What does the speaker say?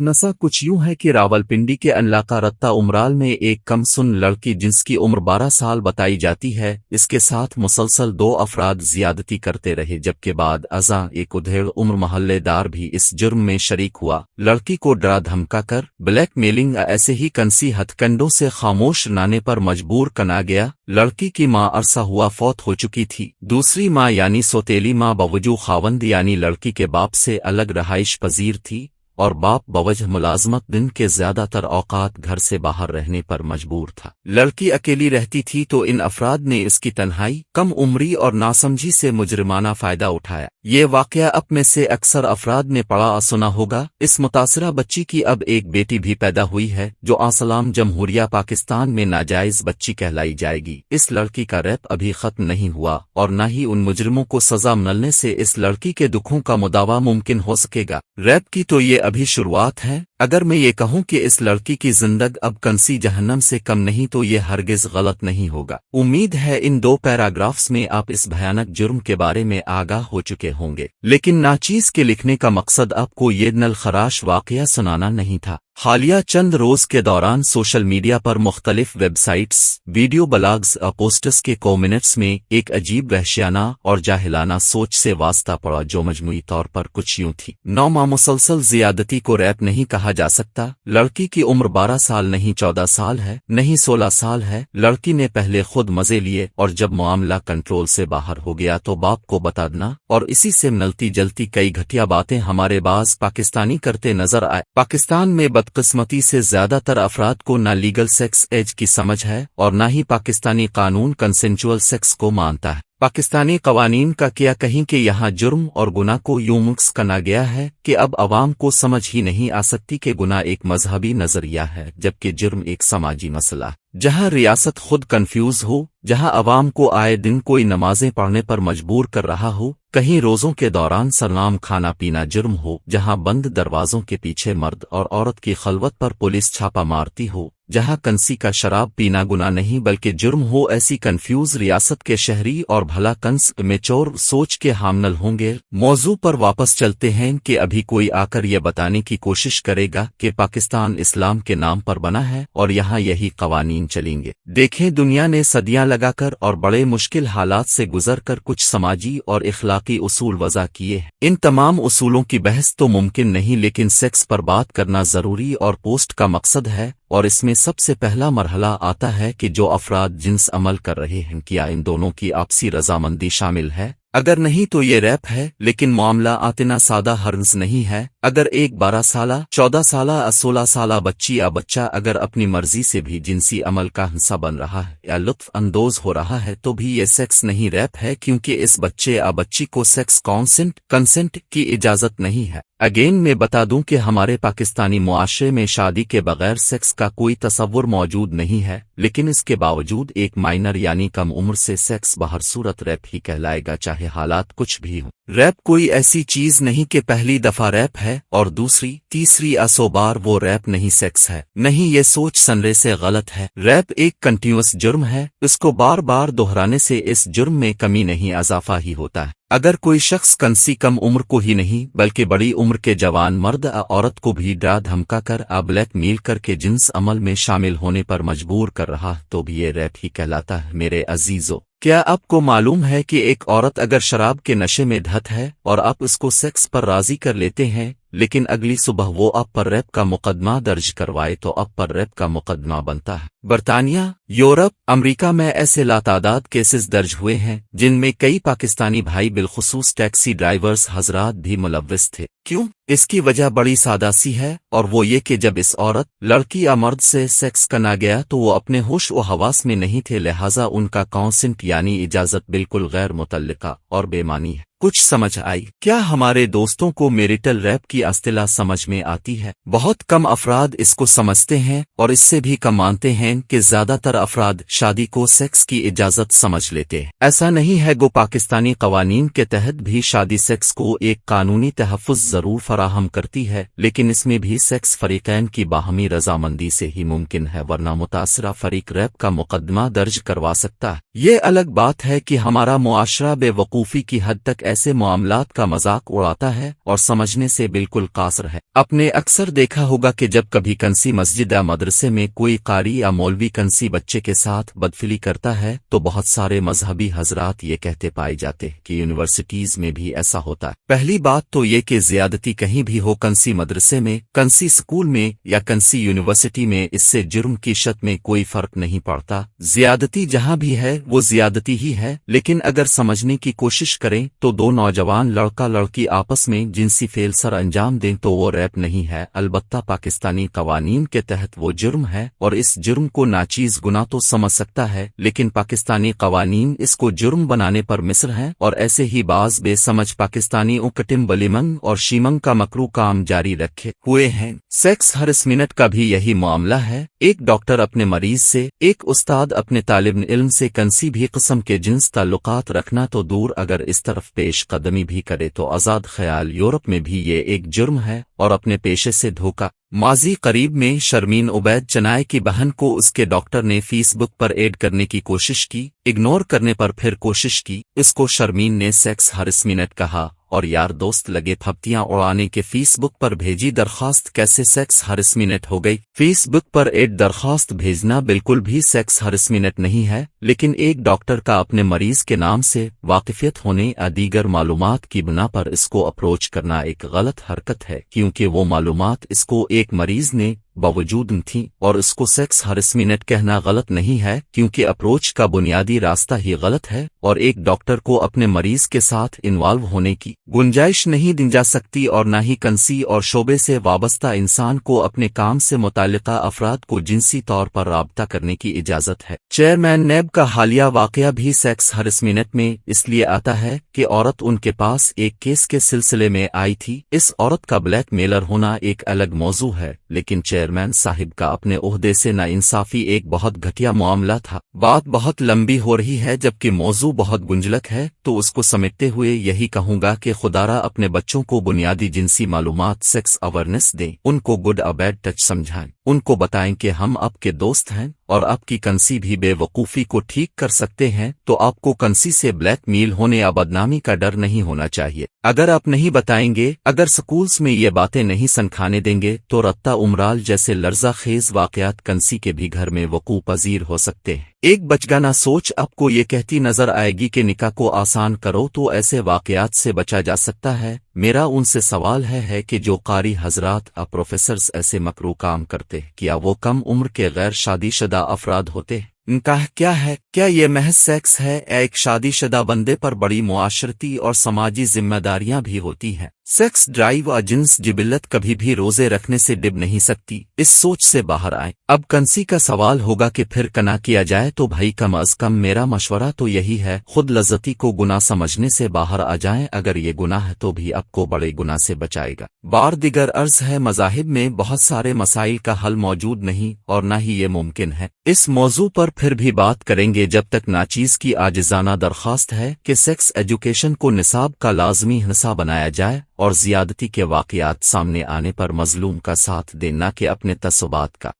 नसा कुछ यूं है कि रावलपिंडी के अनलाका रत्ता उमराल में एक कमसुन लड़की जिसकी उम्र 12 साल बताई जाती है, इसके साथ मुसलसल 2 अफराद ज्यादती करते रहे, जबकि बाद अज़ां एक उधेड़ उम्र मोहल्लेदार भी इस जुर्म में शरीक हुआ। लड़की को डरा धमका कर ब्लैकमेलिंग ऐसे ही कंसी हथकंडों से खामोश रहने पर मजबूर करा गया। लड़की की मां अरसा हुआ फौत हो चुकी थी। दूसरी मां यानी सौतेली मां बवजू खावंद यानी लड़की के बाप से अलग रहाइश पजीर थी और बाप बवजह मुलाजमत दिन के ज्यादातर औकात घर से बाहर रहने पर मजबूर था। लड़की अकेली रहती थी तो इन अफराद ने इसकी तन्हाई, कम उम्री और नासमझी से मुजरिमाना फायदा उठाया। ये वाकया अब में से अक्सर अफराद ने पढ़ा सुना होगा। इस मुतासरा बच्ची की अब एक बेटी भी पैदा हुई है जो आसलाम जमहूरिया पाकिस्तान में नाजायज बच्ची कहलाई जाएगी। इस लड़की का रैप अभी खत्म नहीं हुआ और न ही उन मुजरिमों को सजा मिलने से इस लड़की के दुखों का मुदावा मुमकिन हो सकेगा। रैप की तो ये अभी शुरुआत है। अगर मैं ये कहूं कि इस लड़की की जिंदगी अब कंसी जहन्नम से कम नहीं तो ये हरगिज गलत नहीं होगा। उम्मीद है इन 2 पैराग्राफ्स में आप इस भयानक जुर्म के बारे में आगाह हो चुके होंगे, लेकिन नाचीज के लिखने का मकसद आपको ये नलखराश वाकया सुनाना नहीं था। हालिया चंद रोज के दौरान सोशल मीडिया पर मुख्तलिफ वेबसाइट्स, वीडियो ब्लॉग्स और पोस्टर्स के कमेंट्स में एक अजीब वहशियाना और जाहिलाना सोच से वास्ता पड़ा जो मजमूई तौर पर कुछ यूं थी। 9 माह मुसलसल जियादती को रैप नहीं कहा जा सकता। लड़की की उम्र 12 साल नहीं 14 साल है, नहीं 16 साल है। लड़की ने पहले खुद मजे लिए और जब मामला कंट्रोल से बाहर हो गया तो बाप को बता देना और इसी से मिलती जलती कई घटिया बातें हमारे बाज पाकिस्तानी करते नजर आए। पाकिस्तान में बदकिस्मती से ज्यादातर अफराद को न लीगल सेक्स एज की समझ है और न ही पाकिस्तानी कानून कंसेंचुअल सेक्स को मानता है। पाकिस्तानी कवानीन का क्या कहीं कि यहाँ जुर्म और गुनाह को यूं मिक्स करा गया है कि अब अवाम को समझ ही नहीं आ सकती कि गुनाह एक मजहबी नजरिया है जबकि जुर्म एक समाजी मसला। जहाँ रियासत खुद कंफ्यूज हो, जहाँ अवाम को आए दिन कोई नमाजें पढ़ने पर मजबूर कर रहा हो, कहीं रोजों के दौरान सलाम खाना पीना जुर्म हो, जहाँ बंद दरवाजों के पीछे मर्द और औरत की खलवत पर पुलिस छापा मारती हो, जहाँ कंसी का शराब पीना गुनाह नहीं बल्कि जुर्म हो, ऐसी कंफ्यूज रियासत के शहरी और भला कंस मेचोर सोच के हामल होंगे। मौजू पर वापस चलते हैं कि अभी कोई आकर यह बताने की कोशिश करेगा कि पाकिस्तान इस्लाम के नाम पर बना है और यहाँ यही कवानीन चलेंगे। देखें, दुनिया ने सदियां लगाकर और बड़े मुश्किल हालात से गुजरकर कुछ समाजी और इखलाकी उसूल वज़ा किए हैं। इन तमाम उसूलों की बहस तो मुमकिन नहीं, लेकिन सेक्स पर बात करना जरूरी और पोस्ट का मकसद है और इसमें सबसे पहला मरहला आता है कि जो अफराद जिन्स अमल कर रहे हैं क्या इन दोनों की आपसी रजामंदी शामिल है। अगर नहीं तो ये रैप है, लेकिन मामला आतना सादा हर्ज नहीं है। अगर एक 12 साला, 14 साला, 16 साला बच्ची या बच्चा अगर अपनी मर्जी से भी जिनसी अमल का हिस्सा बन रहा है या लुत्फ अंदोज हो रहा है तो भी ये सेक्स नहीं रैप है, क्योंकि इस बच्चे या बच्ची को सेक्स कंसेंट की इजाजत नहीं है। अगेन मैं बता दूं कि हमारे पाकिस्तानी मुआशरे में शादी के बगैर सेक्स का कोई तसव्वुर मौजूद नहीं है, लेकिन इसके बावजूद एक माइनर यानी कम उम्र से सेक्स बहर सूरत रैप ही कहलाएगा, चाहे हालात कुछ भी हो। रैप कोई ऐसी चीज नहीं कि पहली दफा रैप है और दूसरी, तीसरी या 100 बार वो रैप नहीं सेक्स है। नहीं, ये सोच सनरे से गलत है। रैप एक कंटिन्यूअस जुर्म है, इसको बार बार दोहराने से इस जुर्म में कमी नहीं इजाफा ही होता है। अगर कोई शख्स कंसी कम उम्र को ही नहीं बल्कि बड़ी उम्र के जवान मर्द या औरत को भी डरा धमका कर ब्लैकमेल करके जिन्स अमल में शामिल होने पर मजबूर कर रहा तो भी ये रैप ही कहलाता है। मेरे अजीजों, क्या आपको मालूम है कि एक औरत अगर शराब के नशे में धत है और आप उसको सेक्स पर राजी कर लेते हैं, लेकिन अगली सुबह वो आप पर रैप का मुकदमा दर्ज करवाए तो आप पर रैप का मुकदमा बनता है। बरतानिया, यूरोप, अमेरिका में ऐसे लातादाद केसेस दर्ज हुए हैं जिनमें कई पाकिस्तानी भाई बिलखुसूस टैक्सी ड्राइवर्स हजरात भी मुलव्विस थे। क्यों? इसकी वजह बड़ी सादा सी है और वो ये कि जब इस औरत, लड़की या मर्द से सेक्स करना गया तो वो अपने होश व हवास में नहीं थे, लिहाजा उनका कॉन्सेंट यानी इजाजत बिल्कुल गैर मुतल्लिका और बेमानी है। कुछ समझ आई? क्या हमारे दोस्तों को मैरिटल रैप की अस्तिलाह समझ में आती है? बहुत कम अफराद इसको समझते हैं और इससे भी कम मानते हैं कि ज्यादातर अफराद शादी को सेक्स की इजाजत समझ लेते हैं। ऐसा नहीं है, गो पाकिस्तानी कवानीन के तहत भी शादी सेक्स को एक कानूनी तहफ़्फ़ुज़ जरूर फराहम करती है, लेकिन इसमें भी सेक्स फरीकैन की बाहमी रजामंदी से ही मुमकिन है, वरना मुतासरा फरीक रैप का मुकदमा दर्ज करवा सकता है। ये अलग बात है कि हमारा मुआशरा बेवकूफ़ी की हद तक ایسے معاملات کا مذاق اڑاتا ہے اور سمجھنے سے بالکل قاصر ہے۔ اپنے اکثر دیکھا ہوگا کہ جب کبھی کنسی مسجد یا مدرسے میں کوئی قاری یا مولوی کنسی بچے کے ساتھ بدفعلی کرتا ہے تو بہت سارے مذہبی حضرات یہ کہتے پائے جاتے ہیں کہ یونیورسٹیز میں بھی ایسا ہوتا ہے۔ پہلی بات تو یہ کہ زیادتی کہیں بھی ہو، کنسی مدرسے میں، کنسی اسکول میں یا کنسی یونیورسٹی میں، اس سے جرم کی شرح میں کوئی فرق نہیں پڑتا۔ زیادتی جہاں بھی ہے وہ زیادتی ہی ہے، لیکن اگر سمجھنے کی کوشش کریں تو دو نوجوان لڑکا لڑکی آپس میں جنسی فعل سر انجام دیں تو وہ ریپ نہیں ہے، البتہ پاکستانی قوانین کے تحت وہ جرم ہے، اور اس جرم کو ناچیز گناہ تو سمجھ سکتا ہے، لیکن پاکستانی قوانین اس کو جرم بنانے پر مصر ہیں، اور ایسے ہی بعض بے سمجھ پاکستانی کٹم بلیمنگ اور شیمنگ کا مکرو کام جاری رکھے ہوئے ہیں۔ سیکس ہراسمنٹ کا بھی یہی معاملہ ہے، ایک ڈاکٹر اپنے مریض سے، ایک استاد اپنے طالب علم سے کنسی بھی قسم کے جنس تعلقات رکھنا تو دور، اگر اس طرف پیش قدمی بھی کرے تو آزاد خیال یورپ میں بھی یہ ایک جرم ہے اور اپنے پیشے سے دھوکہ۔ ماضی قریب میں شرمین عبید چنائے کی بہن کو اس کے ڈاکٹر نے فیس بک پر ایڈ کرنے کی کوشش کی، اگنور کرنے پر پھر کوشش کی، اس کو شرمین نے سیکس ہراسمنٹ کہا، اور یار دوست لگے پھپتیاں اڑانے کے فیس بک پر بھیجی درخواست کیسے سیکس ہراسمنٹ ہو گئی؟ فیس بک پر ایڈ درخواست بھیجنا بالکل بھی سیکس ہراسمنٹ نہیں ہے، لیکن ایک ڈاکٹر کا اپنے مریض کے نام سے واقفیت ہونے یا دیگر معلومات کی بنا پر اس کو اپروچ کرنا ایک غلط حرکت ہے، کیونکہ وہ معلومات اس کو ایک مریض نے باوجود تھیں، اور اس کو سیکس ہراسمنٹ کہنا غلط نہیں ہے کیونکہ اپروچ کا بنیادی راستہ ہی غلط ہے، اور ایک ڈاکٹر کو اپنے مریض کے ساتھ انوالو ہونے کی گنجائش نہیں دی جا سکتی، اور نہ ہی کنسی اور شعبے سے وابستہ انسان کو اپنے کام سے متعلقہ افراد کو جنسی طور پر رابطہ کرنے کی اجازت ہے۔ چیئرمین نیب کا حالیہ واقعہ بھی سیکس ہراسمنٹ میں اس لیے آتا ہے کہ عورت ان کے پاس ایک کیس کے سلسلے میں آئی تھی، اس عورت کا بلیک میلر ہونا ایک الگ موضوع ہے، لیکن چیئرمین صاحب کا اپنے عہدے سے ناانصافی ایک بہت گھٹیا معاملہ تھا۔ بات بہت لمبی ہو رہی ہے جبکہ موضوع بہت گنجلک ہے، تو اس کو سمیٹتے ہوئے یہی کہوں گا کہ خدارا اپنے بچوں کو بنیادی جنسی معلومات سیکس اویرنس دیں، ان کو گڈ اور بیڈ ٹچ سمجھائیں، ان کو بتائیں کہ ہم آپ کے دوست ہیں اور آپ کی کنسی بھی بے وقوفی کو ٹھیک کر سکتے ہیں، تو آپ کو کنسی سے بلیک میل ہونے یا بدنامی کا ڈر نہیں ہونا چاہیے۔ اگر آپ نہیں بتائیں گے، اگر سکولز میں یہ باتیں نہیں سنکھانے دیں گے تو رتہ امرال جیسے لرزہ خیز واقعات کنسی کے بھی گھر میں وقوع پذیر ہو سکتے ہیں۔ ایک بچگانہ سوچ آپ کو یہ کہتی نظر آئے گی کہ نکاح کو آسان کرو تو ایسے واقعات سے بچا جا سکتا ہے۔ میرا ان سے سوال ہے کہ جو قاری حضرات اور پروفیسرز ایسے مکروہ کام کرتے کیا وہ کم عمر کے غیر شادی شدہ افراد ہوتے ہیں؟ نکاح کیا ہے؟ کیا یہ محض سیکس ہے؟ ایک شادی شدہ بندے پر بڑی معاشرتی اور سماجی ذمہ داریاں بھی ہوتی ہیں۔ سیکس ڈرائیو اور جنس جبلت کبھی بھی روزے رکھنے سے ڈب نہیں سکتی، اس سوچ سے باہر آئیں۔ اب کنسی کا سوال ہوگا کہ پھر کنا کیا جائے، تو بھائی کم از کم میرا مشورہ تو یہی ہے، خود لذتی کو گناہ سمجھنے سے باہر آ جائیں، اگر یہ گناہ ہے تو بھی آپ کو بڑے گناہ سے بچائے گا۔ بار دیگر عرض ہے، مذاہب میں بہت سارے مسائل کا حل موجود نہیں اور نہ ہی یہ ممکن ہے۔ اس موضوع پر پھر بھی بات کریں گے، جب تک ناچیز کی عاجزانہ درخواست ہے کہ سیکس ایجوکیشن کو نصاب کا لازمی حصہ بنایا جائے اور زیادتی کے واقعات سامنے آنے پر مظلوم کا ساتھ دینا کہ اپنے تعصبات کا